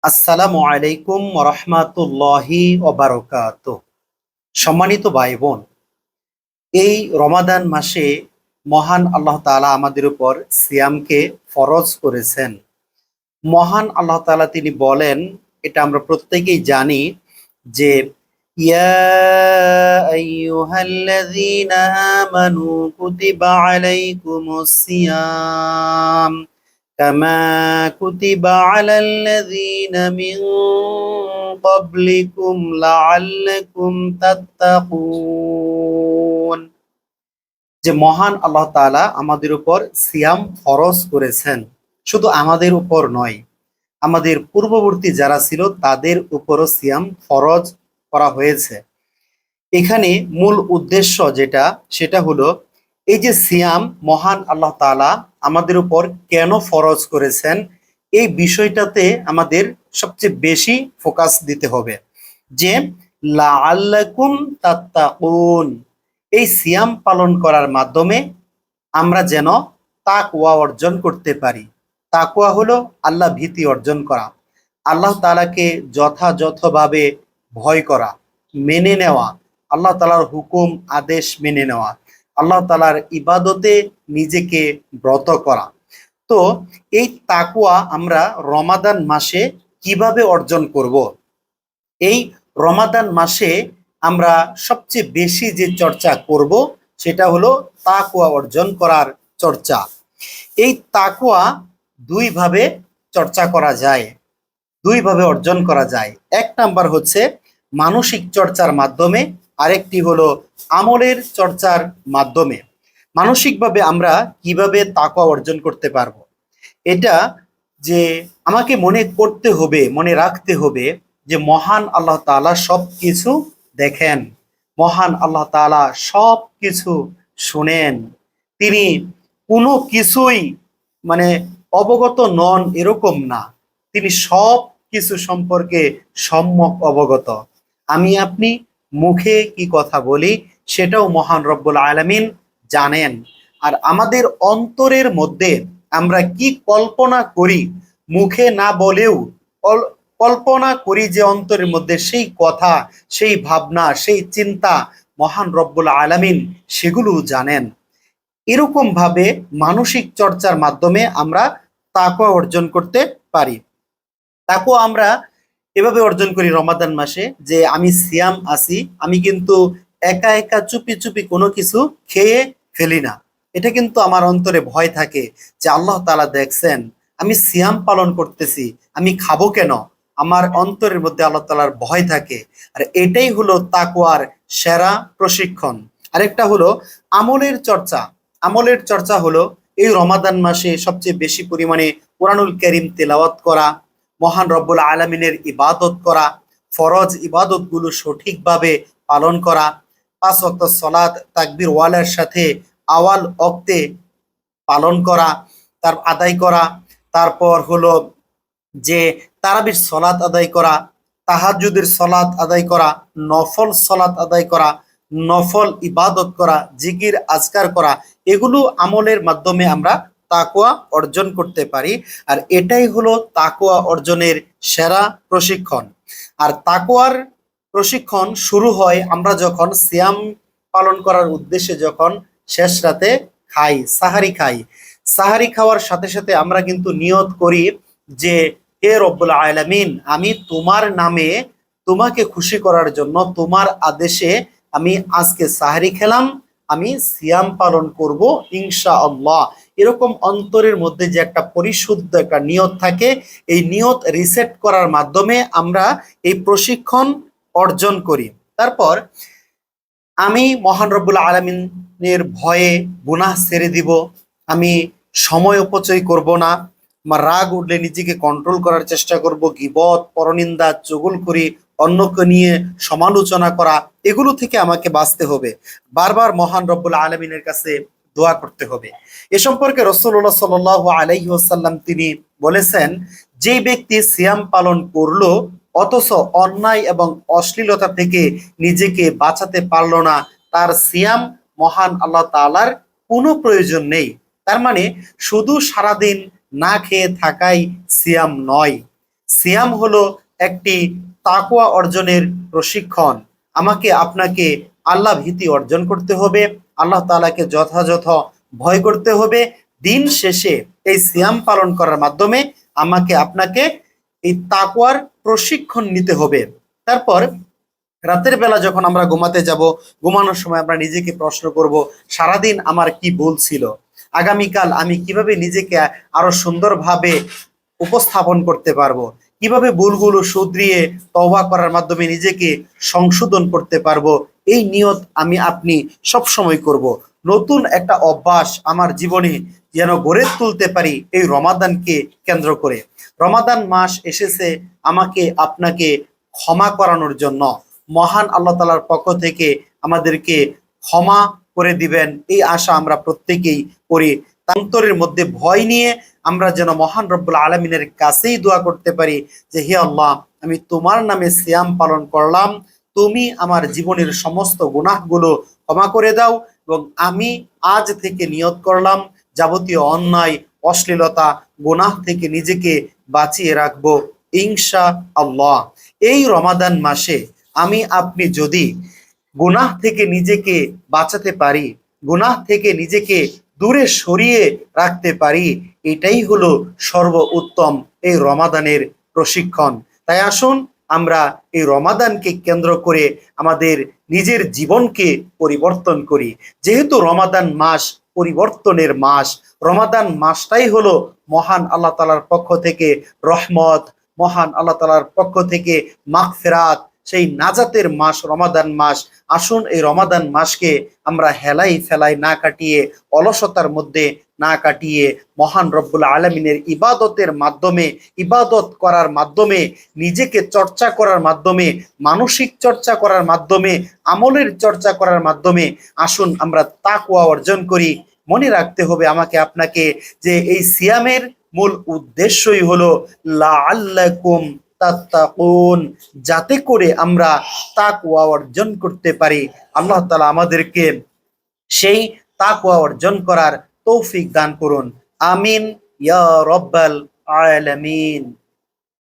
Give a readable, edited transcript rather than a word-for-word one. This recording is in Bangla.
আসসালামু আলাইকুম রহমাতুল্লাহি ওবারকাতুহ। সম্মানিত ভাই বোন, এই রমাদান মাসে মহান আল্লাহ তাআলা আমাদের উপর সিয়ামকে ফরজ করেছেন। মহান আল্লাহ তাআলা তিনি বলেন, এটা আমরা প্রত্যেকেই জানি যে ইয়া আইয়ুহাল্লাযীনা আমানু কুতিবা আলাইকুমুস সিয়াম কামা কুতিবা আলাল্লাযীনা মিন ক্বাবলিকুম লাআল্লাকুম তাত্তাকুন। যে মহান আল্লাহ তাআলা আমাদের উপর সিয়াম ফরজ করেছেন। শুধু আমাদের উপর নয়, আমাদের পূর্ববর্তী যারা ছিল তাদের উপরও সিয়াম ফরজ করা হয়েছে। এখানে মূল উদ্দেশ্য যেটা, সেটা হলো এই যে সিয়াম মহান আল্লাহ তাআলা আমাদের উপর কেন ফরজ করেছেন, এই বিষয়টাতে আমাদের সবচেয়ে বেশি ফোকাস দিতে হবে। যে লাআল্লাকুম তাত্তাকুন, এই সিয়াম পালন করার মাধ্যমে আমরা যেন তাকওয়া অর্জন করতে পারি। তাকওয়া হলো আল্লাহ ভীতি অর্জন করা, আল্লাহ তাআলাকে যথাযথভাবে ভয় করা, মেনে নেওয়া, আল্লাহ তাআলার হুকুম আদেশ মেনে নেওয়া, আল্লাহ তাআলার ইবাদতে নিজেকে ব্রত করা। তো এই তাকওয়া আমরা রমাদান মাসে কিভাবে অর্জন করব? এই রমাদান মাসে আমরা সবচেয়ে বেশি যে চর্চা করব সেটা হলো তাকওয়া অর্জন করার চর্চা। এই তাকওয়া দুইভাবে চর্চা করা যায়, দুইভাবে অর্জন করা যায়। এক নাম্বার হচ্ছে মানসিক চর্চার মাধ্যমে, আরেকটি হলো আমলের চর্চার মাধ্যমে। মানসিকভাবে আমরা কিভাবে তাকওয়া অর্জন করতে পারবো, এটা যে আমাকে মনে করতে হবে, মনে রাখতে হবে যে মহান আল্লাহ তাআলা সব কিছু দেখেন, মহান আল্লাহ তাআলা সব কিছু শুনেন। তিনি কোনো কিছুই মানে অবগত নন এরকম না, তিনি সব কিছু সম্পর্কে সম্যক অবগত। আমি আপনি মুখে কি কথা বলি সেটাও মহান রব্বুল আলামিন জানেন। আর আমাদের অন্তরের মধ্যে আমরা কি কল্পনা করি, মুখে না বলেও কল্পনা করি যে অন্তরের মধ্যে, সেই কথা, সেই ভাবনা, সেই চিন্তা মহান রব্বুল আলামিন সেগুলো জানেন। এরকম ভাবে মানসিক চর্চার মাধ্যমে আমরা তাকওয়া অর্জন করতে পারি। তাকওয়া আমরা এভাবে অর্জন করি রমাদান মাসে, যে আমি সিয়াম আছি, আমি কিন্তু একা একা চুপি চুপি কোনো কিছু খেয়ে ফেলি না। এটা কিন্তু আমার অন্তরে ভয় থাকে যে আল্লাহ তাআলা দেখছেন, আমি সিয়াম পালন করতেছি, আমি খাবো কেন? আমার অন্তরের মধ্যে আল্লাহ তাআলার ভয় থাকে। আর এটাই হলো তাকওয়ার সেরা প্রশিক্ষণ। আরেকটা হলো আমলের চর্চা। আমলের চর্চা হলো এই রমাদান মাসে সবচেয়ে বেশি পরিমাণে কোরআনুল কারীম তেলাওয়াত করা, মহান রব্বুল আলামিনের ইবাদত করা, ফরজ ইবাদতগুলো সঠিকভাবে পালন করা, 5 ওয়াক্ত সালাত তাকবীর ওয়ালার সাথে আওয়াল ওক্তে পালন করা, তার আদায় করা। তারপর হলো যে তারাবির সলাত আদায় করা, তাহাজ্জুদের সলাত আদায় করা, নফল সলাত আদায় করা, নফল ইবাদত করা, জিকির আজকার করা, এগুলো আমলের মাধ্যমে আমরা তাকওয়া অর্জন করতে পারি। আর এটাই হলো তাকওয়া অর্জনের সেরা প্রশিক্ষণ। আর তাকওয়ার প্রশিক্ষণ শুরু হয় আমরা যখন সিয়াম পালন করার উদ্দেশ্যে যখন শেষ রাতে খাই, সাহারি খাই। সাহারি খাওয়ার সাথে সাথে আমরা কিন্তু নিয়ত করি যে হে রব্বুল আলামিন, আমি তোমার নামে, তোমাকে খুশি করার জন্য, তোমার আদেশে আমি আজকে সাহারি খেলাম, আমি সিয়াম পালন করব ইনশাআল্লাহ। এরকম অন্তরের মধ্যে যে একটা পরিশুদ্ধ একটা নিয়ত থাকে, এই নিয়ত রিসেট করার মাধ্যমে আমরা এই প্রশিক্ষণ অর্জন করি। তারপর আমি মহান রব্বুল আলামিনের ভয়ে গুনাহ ছেড়ে দিব, আমি সময় অপচয় করব না, আমার রাগ উঠলে নিজেকে কন্ট্রোল করার চেষ্টা করব, গীবত, পরনিন্দা, চুগলখড়ি, অন্যকে নিয়ে সমালোচনা করা, এগুলো থেকে আমাকে বাঁচতে হবে। বারবার মহান রব্বুল আলামিনের কাছে দোয়া করতে হবে। এ সম্পর্কে রাসূলুল্লাহ সাল্লাল্লাহু আলাইহি ওয়াসাল্লাম তিনি বলেছেন, যে ব্যক্তি সিয়াম পালন করলো অথচ অন্যায় এবং অশ্লীলতা থেকে নিজেকে বাঁচাতে পারলো না, তার সিয়াম মহান আল্লাহ তাআলার কোনো প্রয়োজন নেই। তার মানে শুধু সারাদিন না খেয়ে থাকাই সিয়াম নয়। সিয়াম হলো একটি তাকওয়া অর্জনের প্রশিক্ষণ। আমাকে আপনাকে আল্লাহ ভীতি অর্জন করতে হবে, আল্লাহ তাআলাকে যথাযথ ভয় করতে হবে। দিন শেষে এই সিয়াম পালন করার মাধ্যমে আমাকে আপনাকে এই তাকওয়ার প্রশিক্ষণ নিতে হবে। তারপর রাতের বেলা যখন আমরা ঘুমাতে যাব, ঘুমানোর সময় আমরা নিজেকে প্রশ্ন করব, সারাদিন আমার কি ভুল ছিল, আগামীকাল আমি কিভাবে নিজেকে আরো সুন্দরভাবে উপস্থাপন করতে পারবো, কিভাবে ভুলগুলো শুধরিয়ে তওবা করার মাধ্যমে নিজেকে সংশোধন করতে পারবো। এই নিয়ত আমি আপনি সব সময় করব। নতুন একটা অভ্যাস আমার জীবনে যেন গড়ে তুলতে পারি এই রমাদানকে কেন্দ্র করে। রমাদান মাস এসেছে আমাকে আপনাকে ক্ষমা করানোর জন্য। মহান আল্লাহ তাআলার পক্ষ থেকে আমাদেরকে ক্ষমা করে দিবেন এই আশা আমরা প্রত্যেকেই করি। অন্তরের মধ্যে ভয় নিয়ে আমরা যেন মহান রব্বুল আলামিনের কাছেই দোয়া করতে পারি যে হে আল্লাহ, আমি তোমার নামে সিয়াম পালন করলাম, তুমি আমার জীবনের সমস্ত গুনাহগুলো ক্ষমা করে দাও, এবং আমি আজ থেকে নিয়ত করলাম যাবতীয় অন্যায়, অশ্লীলতা, গুনাহ থেকে নিজেকে বাঁচিয়ে রাখবো ইনশা আল্লাহ। এই রমাদান মাসে আমি আপনি যদি গুনাহ থেকে নিজেকে বাঁচাতে পারি, গুনাহ থেকে নিজেকে দূরে সরিয়ে রাখতে পারি, এটাই হলো সর্বোত্তম এই রমাদানের প্রশিক্ষণ। তাই আসুন আমরা এই রমাদানকে কেন্দ্র করে আমাদের নিজের জীবনকে পরিবর্তন করি। যেহেতু রমাদান মাস পরিবর্তনের মাস, রমাদান মাসটাই হলো মহান আল্লাহ তাআলার পক্ষ থেকে রহমত, মহান আল্লাহ তাআলার পক্ষ থেকে মাগফিরাত, সেই নাজাতের মাস রমাদান মাস। আসুন এই রমাদান মাসকে আমরা হেলাই ফেলাই না কাটিয়ে, অলসতার মধ্যে না কাটিয়ে, মহান রব্বুল আলামিনের ইবাদতের মাধ্যমে, ইবাদত করার মাধ্যমে, নিজেকে চর্চা করার মাধ্যমে, মানসিক চর্চা করার মাধ্যমে, আমলের চর্চা করার মাধ্যমে আসুন আমরা তাকওয়া অর্জন করি। মনে রাখতে হবে আমাকে আপনাকে যে এই সিয়ামের মূল উদ্দেশ্যই হলো লাআল্লাকুম তাত্তাকুন, যাতে করে আমরা তাকওয়া অর্জন করতে পারি। আল্লাহ তাআলা আমাদেরকে সেই তাকওয়া অর্জন করার তৌফিক দান করুন। আমিন ইয়া রব্বাল আলামিন।